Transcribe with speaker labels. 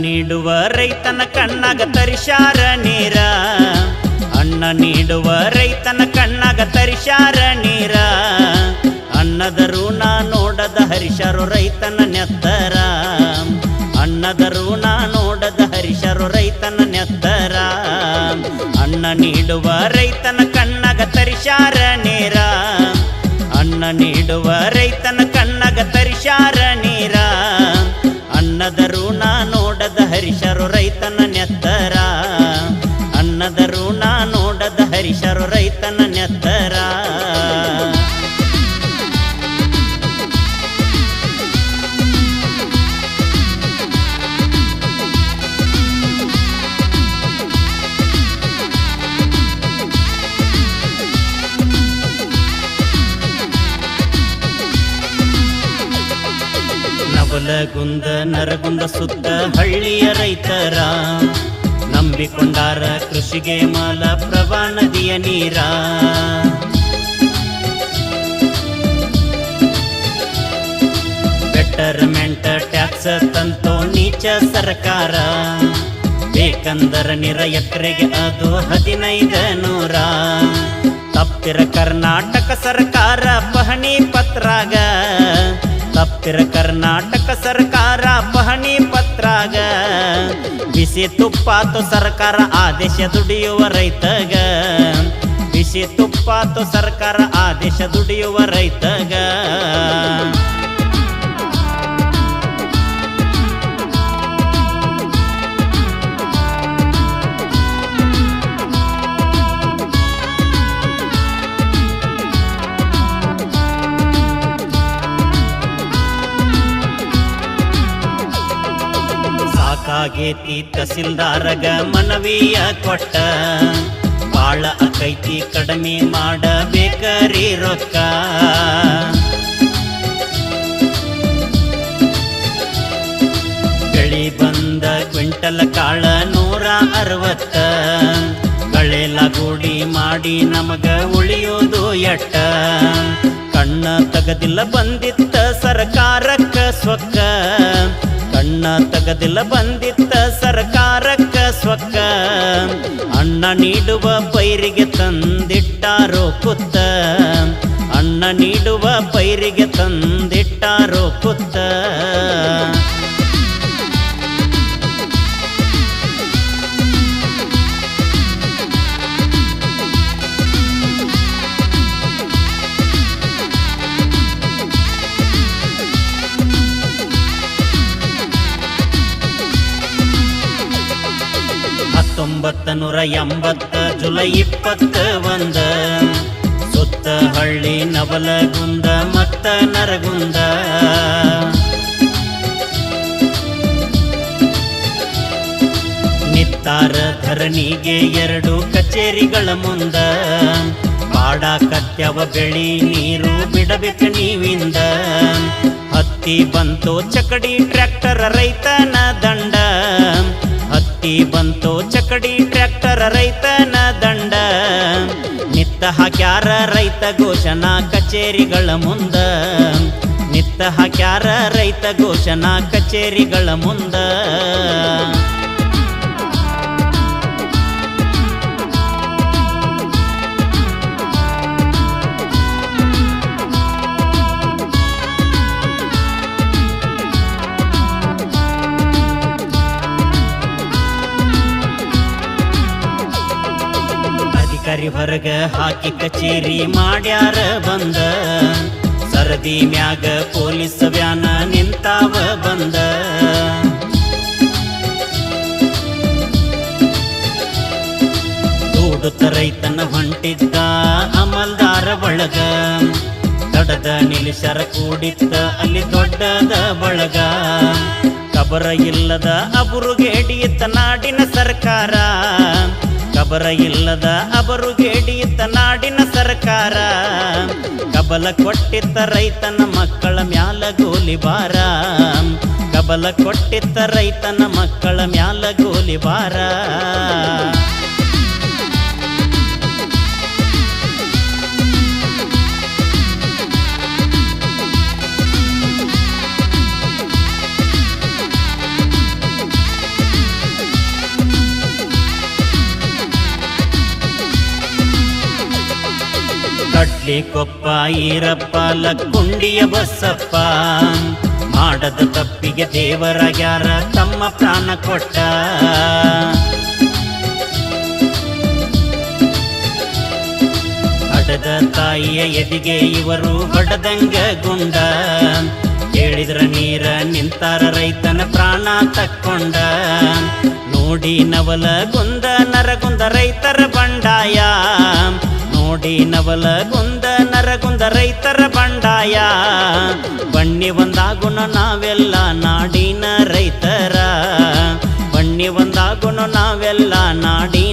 Speaker 1: ನೀಡುವ ರೈತನ ಕಣ್ಣಾಗ ತರಿಶಾರ ನೀರ, ಅನ್ನ ನೀಡುವ ರೈತನ ಕಣ್ಣಾಗ ತರಿಶಾರ ನೀರ. ಅನ್ನದ ಋಣ ನೋಡದ ಹರಿಶರು ರೈತನ ನೆತ್ತರ, ಅನ್ನದ ಋಣ ನೋಡದ ಹರಿಶರು ರೈತನ ನೆತ್ತರ. ಅನ್ನ ನೀಡುವ ರೈತನ ಕಣ್ಣಾಗ ತರಿಶಾರ ನೀರ, ಅನ್ನ ನೀಡುವ ರೈತನ ಕಣ್ಣಾಗ ತರಿಶಾರ ನೀರ. ಅನ್ನದ ಋಣ ನೋಡದ ಹರಿಶರು ರೈತನ ನೆತ್ತರ, ಅನ್ನದ ಋಣ ನೋಡದ ಹರಿಶರು ರೈತನ ನೆತ್ತರ. ನವಲಗುಂದ ನರಗುಂದ ಸುತ್ತ ಹಳ್ಳಿಯ ರೈತರ, ನಂಬಿಕೊಂಡಾರ ಕೃಷಿಗೆ ಮಲಪ್ರಭಾ ನದಿಯ ನೀರ. ಬೆಟರ್ಮೆಂಟ್ ಟ್ಯಾಕ್ಸ್ ತಂತೋ ನೀಚ ಸರ್ಕಾರ, ಬೇಕಂದರ ನಿರ ಎಕರೆಗೆ ಅದು 1500. ತಪ್ಪಿರ ಕರ್ನಾಟಕ ಸರ್ಕಾರ ಪಹಣಿ ಪತ್ರಾಗ, ತಪ್ಪಿರ ಕರ್ನಾಟಕ ಸರ್ಕಾರ ಪಹಣಿ ಪತ್ರಾಗ. ಬಿಸಿ ತುಪ್ಪಾತು ಸರ್ಕಾರ ಆದೇಶ ದುಡಿಯುವ ರೈತಗ, ಬಿಸಿ ತುಪ್ಪಾತು ಸರ್ಕಾರ ಆದೇಶ ದುಡಿಯುವ ರೈತಗ. ಸಾಕಾಗೇತಿ ತಹಸೀಲ್ದಾರಗ ಮನವಿಯ ಕೊಟ್ಟ, ಬಾಳ ಅಕೈತಿ ಕಡಿಮೆ ಮಾಡಬೇಕರಿ ರೊಕ್ಕ. ಬೆಳಿ ಬಂದ ಕ್ವಿಂಟಲ್ ಕಾಳ 160, ಗಳೆಲಗೂಡಿ ಮಾಡಿ ನಮಗ ಉಳಿಯೋದು ಎಟ್ಟ. ಕಣ್ಣ ತಗದಿಲ್ಲ ಬಂದಿತ್ತ ಸರ್ಕಾರಕ್ಕ ಸೊಕ್ಕ, ಕಣ್ಣ ತಗದಿಲ್ಲ ಬಂದಿತ್ತ ಸರ್ಕಾರಕ್ಕ ಸೊಕ್ಕ. ಅನ್ನ ನೀಡುವ ಪೈರಿಗೆ ತಂದಿಟ್ಟಾರೋ ಕುತ್ತ, ಅನ್ನ ನೀಡುವ ಪೈರಿಗೆ ತಂದಿಟ್ಟಾರೋ ಕುತ್ತ. ಜುಲೈ 21 ಸುತ್ತ ಹಳ್ಳಿ ನವಲಗುಂದ ಮತ್ತ ನರಗುಂದ. ನಿತ್ತಾರ ಧರಣಿಗೆ 2 ಕಚೇರಿಗಳ ಮುಂದ, ಬಾಡಾಕತ್ಯವ ಬೆಳಿ ನೀರು ಬಿಡಬೇಕ ನೀವಿಂದ. ಹತ್ತಿ ಬಂತು ಚಕಡಿ ಟ್ರ್ಯಾಕ್ಟರ್ ರೈತನ ದಂಡ, ಹತ್ತಿ ಬಂತು ಚಕಡಿ ಟ್ರ್ಯಾಕ್ಟರ್ ರೈತನ ದಂಡ. ನಿತ್ತ ಹಾಕ್ಯಾರ ರೈತ ಘೋಷಣಾ ಕಚೇರಿಗಳ ಮುಂದ, ನಿತ್ತ ಹಾಕ್ಯಾರ ರೈತ ಘೋಷಣಾ ಕಚೇರಿಗಳ ಮುಂದ. ಅಧಿಕಾರಿ ಹೊರಗ ಹಾಕಿ ಕಚೇರಿ ಮಾಡ್ಯಾರ ಬಂದ, ಸರದಿ ಮ್ಯಾಗ ಪೊಲೀಸ್ ವ್ಯಾನ ನಿಂತಾವ ಬಂದ. ದೂಡುತ್ತ ರೈತನ ಹೊಂಟಿದ್ದ ಅಮಲ್ದಾರ ಒಳಗ, ತಡದ ನಿಲ್ಲಿಸರ ಕೂಡಿತ್ತ ಅಲ್ಲಿ ದೊಡ್ಡದ ಬಳಗ. ಕಬ ಕಬರ ಇಲ್ಲದ ಅಬರುಗೇಡಿಯಿತ್ತ ನಾಡಿನ ಸರ್ಕಾರ ಕಬರ ಇಲ್ಲದ ಅಬರುಗೇಡಿಯಿತ್ತ ನಾಡಿನ ಸರ್ಕಾರ ಕಬಲ ಕೊಟ್ಟಿತ್ತ ರೈತನ ಮಕ್ಕಳ ಮ್ಯಾಲ ಗೋಲಿಬಾರ ಕಬಲ ಕೊಟ್ಟಿತ್ತ ರೈತನ ಮಕ್ಕಳ ಮ್ಯಾಲ ಗೋಲಿಬಾರ ಕಡ್ಲಿ ಕೊಪ್ಪ ಈರಪ್ಪ ಲಕ್ಕುಂಡಿಯ ಬಸಪ್ಪ ಮಾಡದ ತಪ್ಪಿಗೆ ದೇವರಾಗ್ಯಾರ ತಮ್ಮ ಪ್ರಾಣ ಕೊಟ್ಟ ಹಡದ ತಾಯಿಯ ಎದಿಗೆ ಇವರು ಹೊಡೆದಂಗ ಗುಂಡ ಕೇಳಿದ್ರ ನೀರ ನಿಂತಾರ ರೈತನ ಪ್ರಾಣ ತಕ್ಕೊಂಡ ನೋಡಿ ನವಲ ಗುಂದ ನರಗುಂದ ರೈತರ ಬಂಡಾಯ ನೋಡಿ ನವಲಗುಂದ ನರಗುಂದ ರೈತರ ಬಂಡಾಯ ಬನ್ನಿ ಒಂದಾಗುಣ ನಾವೆಲ್ಲ ನಾಡಿನ ರೈತರ ಬನ್ನಿ ಒಂದಾಗುಣ ನಾವೆಲ್ಲ ನಾಡಿ